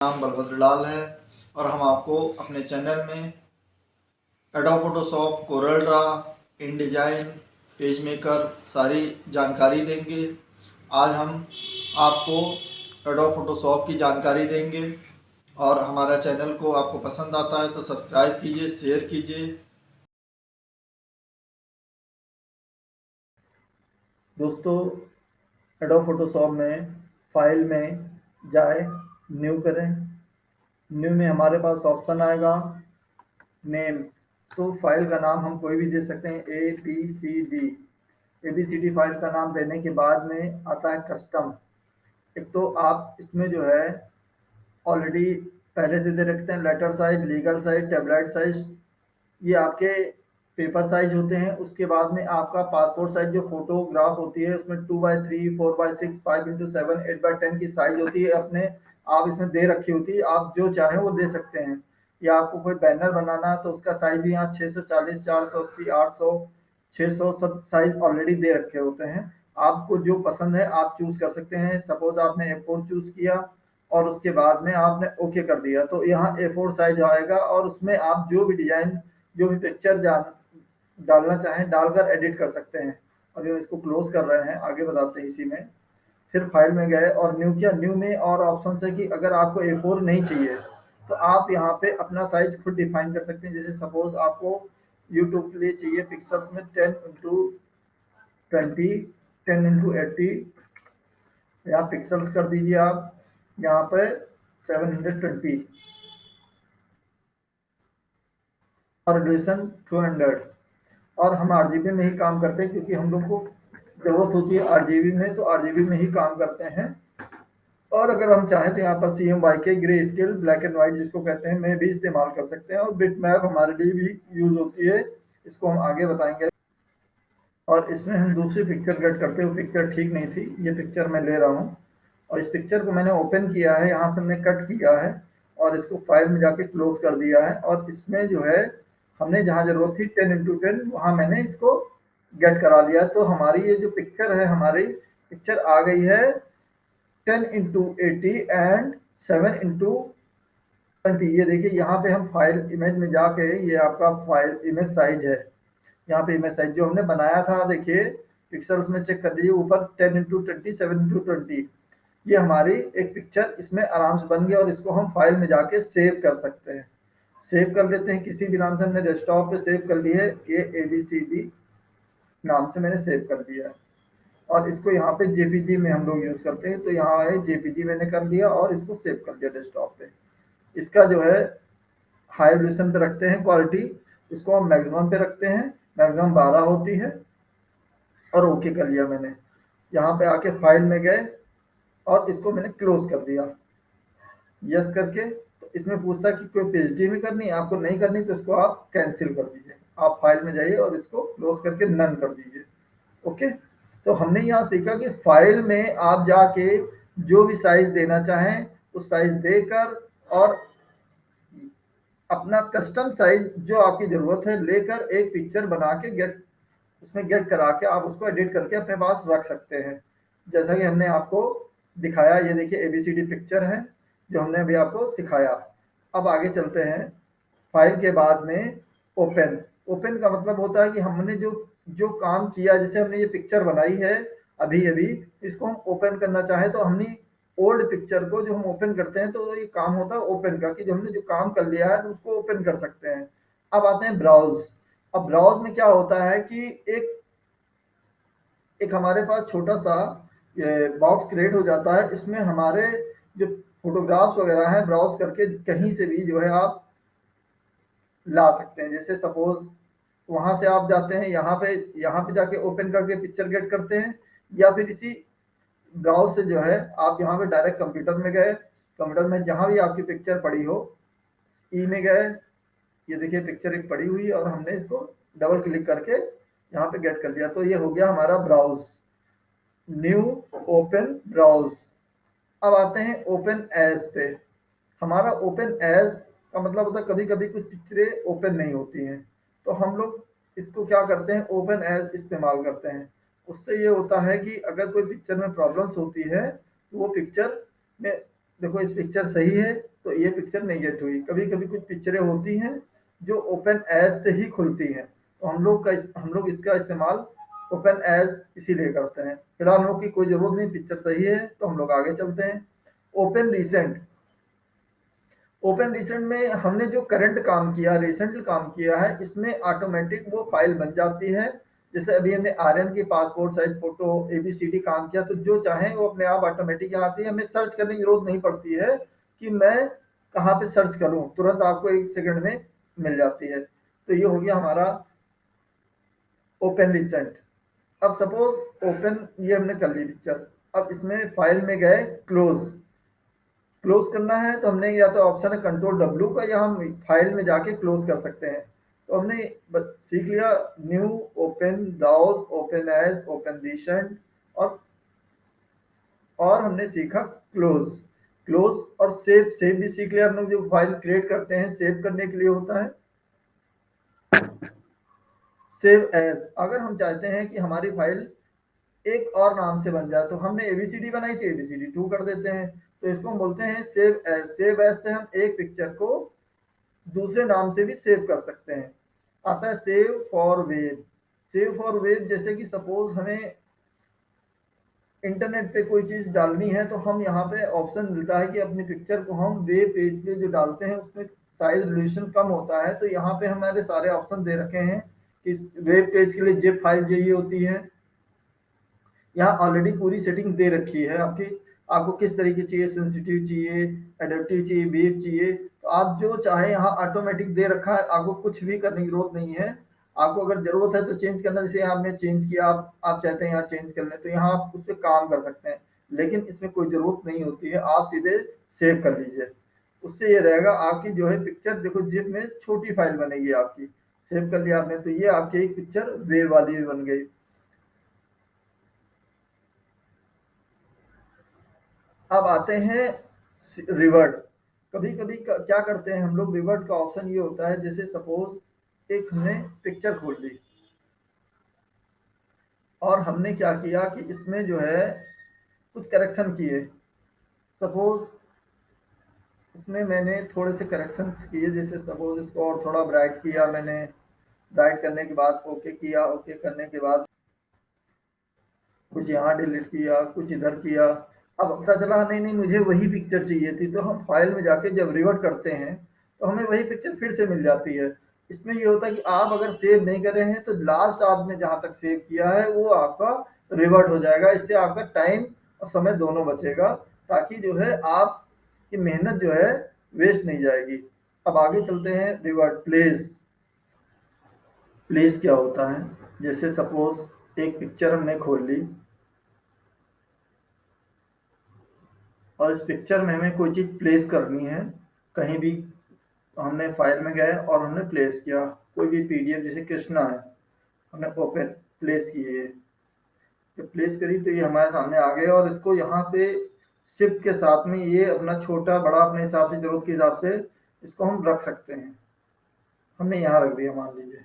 नाम बलभद्र लाल है और हम आपको अपने चैनल में adobe Photoshop, Corel Draw, InDesign, page maker सारी जानकारी देंगे। आज हम आपको एडोब फोटोशॉप की जानकारी देंगे और हमारा चैनल को आपको पसंद आता है तो सब्सक्राइब कीजिए, शेयर कीजिए। दोस्तों, एडोब फोटोशॉप में फाइल में जाए, न्यू करें। न्यू में हमारे पास ऑप्शन आएगा नेम। तो फाइल का नाम हम कोई भी दे सकते हैं, A B C D file का नाम देने के बाद में आता है कस्टम। एक तो आप इसमें जो है ऑलरेडी पहले से दे रखते हैं letter size, legal size, tablet size, ये आपके पेपर साइज होते हैं। उसके बाद में आपका पासपोर्ट साइज जो फोटोग्राफ होती है उसमें 2x3, 4x6, 5x7, 8x10 की साइज होती है, अपने आप इसमें दे रखी होती है। आप जो चाहें वो दे सकते हैं। या आपको कोई बैनर बनाना तो उसका साइज भी यहाँ 640, 480, 800, 600 सब साइज ऑलरेडी दे रखे होते हैं। आपको जो पसंद है आप चूज कर सकते हैं। सपोज आपने A4 चूज किया और उसके बाद में आपने ओके कर दिया तो यहाँ A4 साइज आएगा और उसमें आप जो भी डिजाइन, जो भी पिक्चर डालना चाहें डालकर एडिट कर सकते हैं। अभी हम इसको क्लोज कर रहे हैं, आगे बताते हैं इसी में। फिर फाइल में गए और न्यू किया। न्यू में और ऑप्शन है कि अगर आपको A4 नहीं चाहिए तो आप यहाँ पे अपना साइज खुद डिफाइन कर सकते हैं। जैसे सपोज आपको यूट्यूब के लिए चाहिए पिक्सल्स में 10x20, 10x80, यहाँ पिक्सल्स कर दीजिए आप यहाँ पे 720 और रेजोल्यूशन 200। और हम आरजीबी में ही काम करते हैं क्योंकि हम लोग को जरूरत होती है आरजीबी में, तो आरजीबी में ही काम करते हैं। और अगर हम चाहें तो यहाँ पर CMYK के grey scale, black and white जिसको कहते हैं, में भी इस्तेमाल कर सकते हैं। और बिट मैप हमारे लिए भी यूज होती है, इसको हम आगे बताएंगे। और इसमें हम दूसरी पिक्चर गेट करते हुए, पिक्चर ठीक नहीं थी, ये पिक्चर मैं ले रहा हूँ और इस पिक्चर को मैंने ओपन किया है, यहाँ से हमने कट किया है और इसको फाइल में जाके क्लोज कर दिया है। और इसमें जो है हमने जहाँ जरूरत थी 10x10 वहाँ मैंने इसको गेट करा लिया। तो हमारी ये जो पिक्चर है, हमारी पिक्चर आ गई है 10x80 एंड 7x20। ये देखिए यहाँ पे हम फाइल इमेज में जाके, ये आपका फाइल इमेज साइज है। यहाँ पे इमेज साइज जो हमने बनाया था, देखिए पिक्सल्स में चेक कर लीजिए ऊपर 10x20, 7x20। ये हमारी एक पिक्चर इसमें आराम से बन गया और इसको हम फाइल में जाके सेव कर सकते हैं। सेव कर लेते हैं किसी भी नाम से, हमने डेस्कटॉप पे सेव कर ली है, ये ABCD नाम से मैंने सेव कर दिया है। और इसको यहाँ पे JPG में हम लोग यूज करते हैं, तो यहाँ है JPG मैंने कर लिया और इसको सेव कर दिया डेस्कटॉप पे। इसका जो है हाई रेजोल्यूशन पे रखते हैं क्वालिटी, इसको हम मैक्सिमम पे रखते हैं, मैक्सिमम 12 होती है और ओके कर लिया मैंने। यहाँ पे आके फाइल में गए और इसको मैंने क्लोज कर दिया यस करके। तो इसमें पूछता है कि कोई PhD में करनी है, आपको नहीं करनी तो इसको आप कैंसिल कर दीजिए। आप फाइल में जाइए और इसको क्लोज करके नन कर दीजिए। ओके। तो हमने यहाँ सीखा कि फाइल में आप जाके जो भी साइज देना चाहें उस साइज देकर और अपना कस्टम साइज जो आपकी जरूरत है लेकर एक पिक्चर बना के गेट, उसमें गेट करा के आप उसको एडिट करके अपने पास रख सकते हैं। जैसा कि हमने आपको दिखाया, ये देखिए ABCD पिक्चर है जो हमने अभी आपको सिखाया। अब आगे चलते हैं। फाइल के बाद में ओपन। ओपन का मतलब होता है कि हमने जो जो काम किया, जैसे हमने ये पिक्चर बनाई है अभी अभी, इसको हम ओपन करना चाहें तो हमने ओल्ड पिक्चर को जो हम ओपन करते हैं तो ये काम होता है ओपन का, कि जो हमने जो काम कर लिया है तो उसको ओपन कर सकते हैं। अब आते हैं ब्राउज। अब ब्राउज में क्या होता है कि एक एक हमारे पास छोटा सा बॉक्स क्रिएट हो जाता है। इसमें हमारे जो फोटोग्राफ्स वगैरह हैं ब्राउज करके कहीं से भी जो है आप ला सकते हैं। जैसे सपोज वहां से आप जाते हैं यहाँ पे जाके ओपन करके पिक्चर गेट करते हैं, या फिर इसी ब्राउज से जो है आप यहाँ पे डायरेक्ट कंप्यूटर में गए, कंप्यूटर में जहां भी आपकी पिक्चर पड़ी हो ई में गए, ये देखिए पिक्चर एक पड़ी हुई है और हमने इसको डबल क्लिक करके यहाँ पे गेट कर लिया। तो ये हो गया हमारा ब्राउज, न्यू, ओपन, ब्राउज। अब आते हैं ओपन एज पे। हमारा ओपन एज का मतलब होता है कभी कभी कुछ पिक्चरें ओपन नहीं होती हैं तो हम लोग इसको क्या करते हैं, ओपन एज इस्तेमाल करते हैं। उससे ये होता है कि अगर कोई पिक्चर में प्रॉब्लम्स होती है तो वो पिक्चर में, देखो इस पिक्चर सही है तो ये पिक्चर नहीं गेट हुई। कभी कभी कुछ पिक्चरें होती हैं जो ओपन एज से ही खुलती हैं, तो हम लोग इसका इस्तेमाल ओपन एज इसीलिए करते हैं। फिलहाल हम लोग की कोई जरूरत नहीं, पिक्चर सही है तो हम लोग आगे चलते हैं। Open recent. ओपन रिसेंट में हमने जो करंट काम किया, रिसेंट काम किया है, इसमें ऑटोमेटिक वो फाइल बन जाती है। जैसे अभी हमने आर्यन की पासपोर्ट साइज फोटो एबीसीडी काम किया, तो जो चाहे वो अपने आप ऑटोमेटिक यहाँ आती है, हमें सर्च करने की जरूरत नहीं पड़ती है कि मैं कहाँ पे सर्च करूँ, तुरंत आपको 1 सेकंड में मिल जाती है। तो ये हो गया हमारा ओपन रिसेंट। अब सपोज ओपन ये हमने कर ली पिक्चर, अब इसमें फाइल में गए क्लोज। क्लोज करना है तो हमने या तो ऑप्शन है कंट्रोल डब्ल्यू का, या हम फाइल में जाके क्लोज कर सकते हैं। तो हमने सीख लिया new, open, browse, open as, open recent, और हमने सीखा क्लोज। क्लोज और सेव। सेव भी सीख लिया हम लोग, जो फाइल क्रिएट करते हैं सेव करने के लिए होता है। सेव एज, अगर हम चाहते हैं कि हमारी फाइल एक और नाम से बन जाए, तो हमने एबीसीडी बनाई थी एबीसीडी 2 कर देते हैं, तो इसको हम बोलते हैं सेव एज। सेव एज से हम एक पिक्चर को दूसरे नाम से भी सेव कर सकते हैं। आता है save for web. Save for web, जैसे कि सपोज हमें इंटरनेट पे कोई चीज डालनी है, तो हम यहाँ पे ऑप्शन मिलता है कि अपनी पिक्चर को हम वेब पेज पे जो डालते हैं उसमें साइज रेजोल्यूशन कम होता है, तो यहाँ पे हमारे सारे ऑप्शन दे रखे हैं कि वेब पेज के लिए जिप फाइल चाहिए होती है। यहाँ ऑलरेडी पूरी सेटिंग दे रखी है आपकी, आपको किस तरीके चाहिए, सेंसिटिव चाहिए, एडेप्टिव चाहिए, वेव चाहिए, तो आप जो चाहे यहाँ ऑटोमेटिक दे रखा है, आपको कुछ भी करने की जरूरत नहीं है। आपको अगर जरूरत है तो चेंज करना, जैसे आपने चेंज किया, आप चाहते हैं यहाँ चेंज कर लें, तो यहाँ आप उस पर काम कर सकते हैं, लेकिन इसमें कोई जरूरत नहीं होती है, आप सीधे सेव कर लीजिए। उससे ये रहेगा आपकी जो है पिक्चर, देखो जिप में छोटी फाइल बनेगी आपकी। सेव कर लिया आपने, तो ये आपकी एक पिक्चर वेव वाली भी बन गई। अब आते हैं रिवर्ट। कभी कभी क्या करते हैं हम लोग, रिवर्ट का ऑप्शन ये होता है, जैसे सपोज एक हमने पिक्चर खोल ली और हमने क्या किया कि इसमें जो है कुछ करेक्शन किए। सपोज इसमें मैंने थोड़े से करेक्शंस किए, जैसे सपोज इसको और थोड़ा ब्राइट किया मैंने। ब्राइट करने के बाद ओके किया, ओके करने के बाद कुछ यहाँ डिलीट किया, कुछ इधर किया। अब पता चला नहीं नहीं मुझे वही पिक्चर चाहिए थी, तो हम फाइल में जाके जब रिवर्ट करते हैं तो हमें वही पिक्चर फिर से मिल जाती है। इसमें ये होता है कि आप अगर सेव नहीं कर रहे हैं तो लास्ट आपने जहाँ तक सेव किया है वो आपका रिवर्ट हो जाएगा। इससे आपका टाइम और समय दोनों बचेगा, ताकि जो है आपकी मेहनत जो है वेस्ट नहीं जाएगी। अब आगे चलते हैं रिवर्ट प्लेस। प्लेस क्या होता है, जैसे सपोज एक पिक्चर हमने खोल ली और इस पिक्चर में हमें कोई चीज़ प्लेस करनी है कहीं भी। तो हमने फाइल में गए और हमने प्लेस किया कोई भी पीडीएफ, जैसे कृष्णा है, हमने ओपन प्लेस की है। जब प्लेस करी तो ये हमारे सामने आ गए, और इसको यहाँ पे शिफ्ट के साथ में ये अपना छोटा बड़ा अपने हिसाब से, जरूरत के हिसाब से इसको हम रख सकते हैं। हमने यहाँ रख दिया मान लीजिए,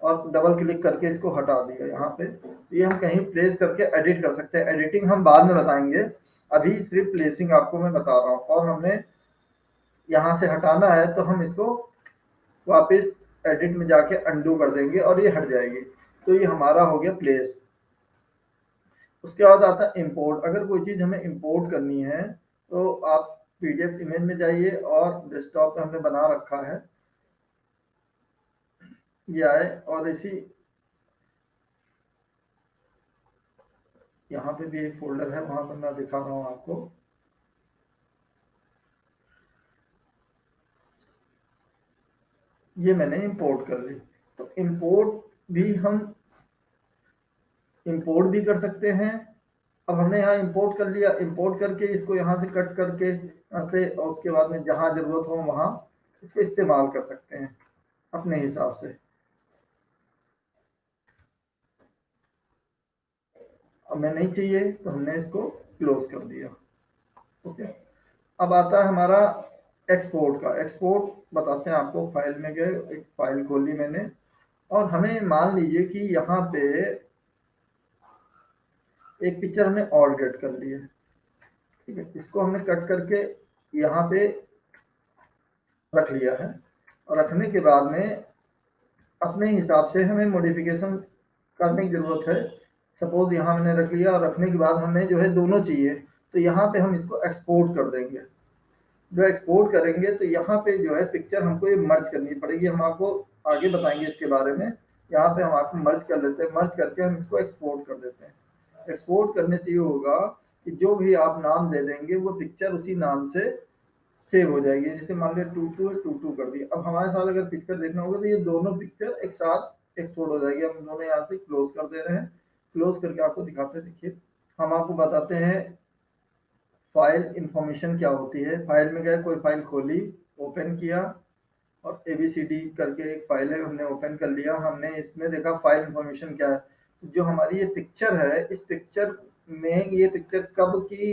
और डबल क्लिक करके इसको हटा दिया यहाँ पे। ये हम कहीं प्लेस करके एडिट कर सकते हैं, एडिटिंग हम बाद में बताएंगे, अभी सिर्फ प्लेसिंग आपको मैं बता रहा हूँ। और हमने यहाँ से हटाना है तो हम इसको वापस एडिट में जाके अंडू कर देंगे और ये हट जाएगी। तो ये हमारा हो गया प्लेस। उसके बाद आता है इंपोर्ट। अगर कोई चीज़ हमें इंपोर्ट करनी है तो आप पीडीएफ इमेज में जाइए, और डेस्कटॉप पे हमने बना रखा है, ये आए और इसी यहाँ पे भी एक फोल्डर है, वहां पर मैं दिखा रहा हूँ आपको। ये मैंने इंपोर्ट कर ली। तो इंपोर्ट भी हम इंपोर्ट भी कर सकते हैं। अब हमने यहाँ इंपोर्ट कर लिया, इंपोर्ट करके इसको यहाँ से कट करके यहाँ से, और उसके बाद में जहाँ जरूरत हो वहाँ इसको इस्तेमाल कर सकते हैं अपने हिसाब से। अब मैं नहीं चाहिए तो हमने इसको क्लोज कर दिया। ओके। अब आता है हमारा एक्सपोर्ट का। एक्सपोर्ट बताते हैं आपको। फाइल में गए, एक फाइल खोली मैंने, और हमें मान लीजिए कि यहाँ पे एक पिक्चर हमने और गेट कर ली है। ठीक है, इसको हमने कट करके यहाँ पे रख लिया है, और रखने के बाद में अपने हिसाब से हमें मॉडिफिकेशन करने की ज़रूरत है। सपोज़ यहाँ मैंने रख लिया, और रखने के बाद हमें जो है दोनों चाहिए, तो यहाँ पे हम इसको एक्सपोर्ट कर देंगे। जो एक्सपोर्ट करेंगे तो यहाँ पे जो है पिक्चर हमको ये मर्ज करनी पड़ेगी, हम आपको आगे बताएंगे इसके बारे में। यहाँ पे हम आपको मर्ज कर लेते हैं, मर्ज करके हम इसको एक्सपोर्ट कर देते हैं। एक्सपोर्ट करने से ये होगा कि जो भी आप नाम दे देंगे वो पिक्चर उसी नाम से सेव हो जाएगी। जैसे मान लिया टू टू टू टू कर दिया, अब हमारे साथ अगर पिक्चर देखना होगा तो ये दोनों पिक्चर एक साथ एक्सपोर्ट हो जाएगी। हम दोनों यहाँ से क्लोज कर दे रहे हैं, क्लोज करके आपको दिखाते हैं। देखिए हम आपको बताते हैं फाइल इंफॉर्मेशन क्या होती है। फाइल में गए, कोई फाइल खोली, ओपन किया, और ABCD करके एक फाइल है, हमने ओपन कर लिया। हमने इसमें देखा फाइल इंफॉर्मेशन क्या है, तो जो हमारी ये पिक्चर है, इस पिक्चर में ये पिक्चर कब की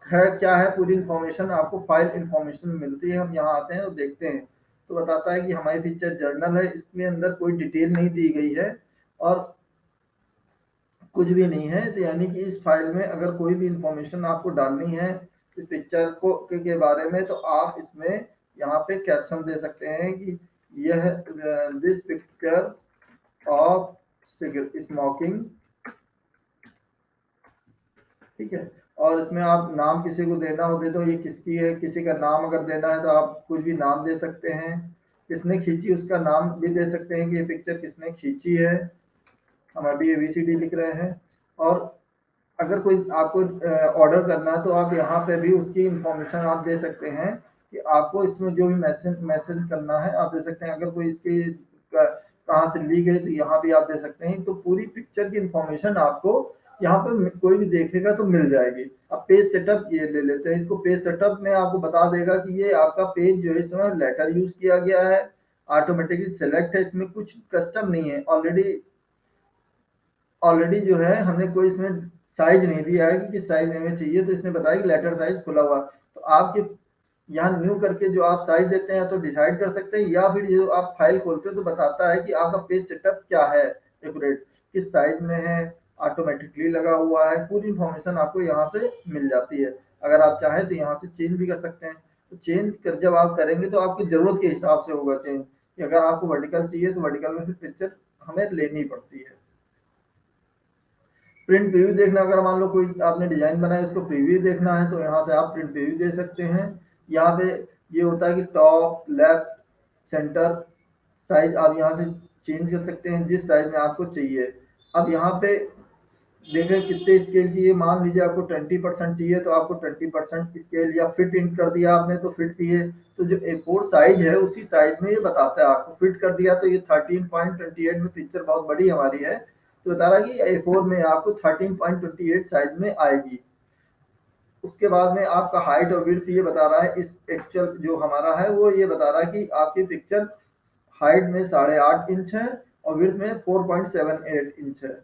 है, क्या है, पूरी इंफॉर्मेशन आपको फाइल इंफॉर्मेशन मिलती है। हम यहाँ आते हैं और देखते हैं, तो बताता है कि हमारी पिक्चर जर्नल है, इसमें अंदर कोई डिटेल नहीं दी गई है और कुछ भी नहीं है। तो यानी कि इस फाइल में अगर कोई भी इंफॉर्मेशन आपको डालनी है इस पिक्चर को के बारे में, तो आप इसमें यहाँ पे कैप्शन दे सकते हैं कि यह दिस पिक्चर ऑफ स्मोकिंग, ठीक है। और इसमें आप नाम किसी को देना हो दे, तो ये किसकी है, किसी का नाम अगर देना है तो आप कुछ भी नाम दे सकते हैं। किसने खींची उसका नाम भी दे सकते हैं कि ये पिक्चर किसने खींची है। हम अभी ABCD लिख रहे हैं। और अगर कोई आपको ऑर्डर करना है तो आप यहाँ पे भी उसकी इंफॉर्मेशन आप दे सकते हैं कि आपको इसमें जो भी मैसेज मैसेज करना है आप दे सकते हैं। अगर कोई इसकी कहाँ से ली गई तो यहाँ भी आप दे सकते हैं। तो पूरी पिक्चर की इंफॉर्मेशन आपको यहाँ पे कोई भी देखेगा तो मिल जाएगी। अब पेज सेटअप ये ले लेते हैं, इसको पेज सेटअप में आपको बता देगा कि ये आपका पेज जो है इसमें लेटर यूज किया गया है, ऑटोमेटिकली सेलेक्ट है, इसमें कुछ कस्टम नहीं है। ऑलरेडी ऑलरेडी जो है हमने कोई इसमें साइज नहीं दिया है कि किस साइज में हमें चाहिए, तो इसने बताया कि लेटर साइज खुला हुआ। तो आपके यहाँ न्यू करके जो आप साइज देते हैं तो डिसाइड कर सकते हैं, या फिर जो आप फाइल खोलते हो तो बताता है कि आपका पेज सेटअप क्या है, एक्यूरेट किस साइज में है, ऑटोमेटिकली लगा हुआ है। पूरी इंफॉर्मेशन आपको यहाँ से मिल जाती है। अगर आप चाहें तो यहाँ से चेंज भी कर सकते हैं। तो चेंज कर जब आप करेंगे तो आपकी ज़रूरत के हिसाब से होगा चेंज, कि अगर आपको वर्टिकल चाहिए तो वर्टिकल में फिर पिक्चर हमें लेनी पड़ती है। प्रिंट प्रीव्यू देखना, अगर मान लो कोई आपने डिजाइन बनाया उसको प्रीव्यू देखना है तो यहाँ से आप प्रिंट प्रीव्यू दे सकते हैं। यहाँ पे ये होता है कि टॉप लेफ्ट सेंटर साइज आप यहाँ से चेंज कर सकते हैं जिस साइज में आपको चाहिए। अब यहाँ पे देखें कितने स्केल चाहिए, मान लीजिए आपको 20% चाहिए तो आपको 20% स्केल, या फिट इन कर दिया आपने तो फिट चाहिए, तो जो A4 साइज है उसी साइज में ये बताता है। आपको फिट कर दिया तो ये 13.28 में पिक्चर बहुत बड़ी हमारी है तो बता रहा है कि A4 में आपको 13.28 साइज में आएगी। उसके बाद में आपका हाइट और विड्थ ये बता रहा है, इस एक्चुअल जो हमारा है वो ये बता रहा है कि आपकी पिक्चर हाइट में 8.5 इंच है और विड्थ में 4.78 इंच है।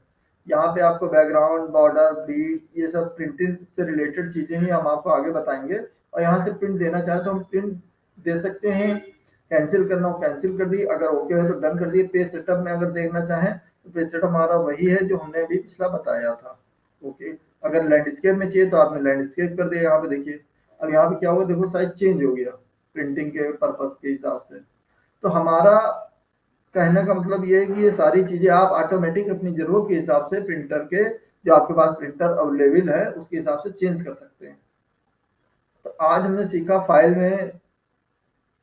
यहाँ पे आपको बैकग्राउंड, बॉर्डर, बीट, ये सब प्रिंटिंग से रिलेटेड चीजें ही हम आपको आगे बताएंगे। और यहाँ से प्रिंट देना चाहे तो हम प्रिंट दे सकते हैं, कैंसिल करना हो कैंसिल कर दिए, अगर ओके है तो डन कर दिए। पेज सेटअप में अगर देखना चाहें तो पेज सेटअप हमारा वही है जो हमने अभी पिछला बताया था। ओके, अगर लैंडस्केप में चाहिए तो आपने लैंडस्केप कर दिया। यहाँ पे देखिए अब यहाँ पे क्या हुआ, देखो साइज चेंज हो गया प्रिंटिंग के पर्पस के हिसाब से। तो हमारा कहने का मतलब ये है कि ये सारी चीजें आप ऑटोमेटिक अपनी जरूरत के हिसाब से प्रिंटर के, जो आपके पास प्रिंटर अवेलेबल है उसके हिसाब से चेंज कर सकते हैं। तो आज हमने सीखा फाइल में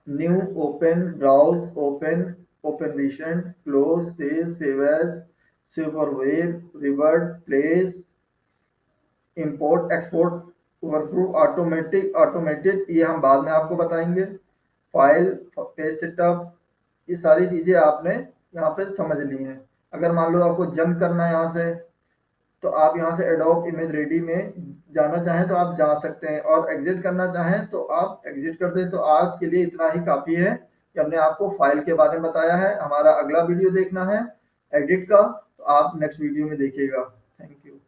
new, open, browse, open, open recent, close, save, save as, save for web, revert, place, import, export, workflow, automatic, automated, ये हम बाद में आपको बताएंगे। फाइल, पेज सेटअप, ये सारी चीजें आपने यहाँ पे समझ ली हैं। अगर मान लो आपको जंप करना है यहाँ से तो आप यहाँ से एडोब इमेज रेडी में जाना चाहें तो आप जा सकते हैं, और एग्जिट करना चाहें तो आप एग्जिट कर दें। तो आज के लिए इतना ही काफी है कि हमने आपको फाइल के बारे में बताया है। हमारा अगला वीडियो देखना है एडिट का, तो आप नेक्स्ट वीडियो में देखिएगा। Thank you.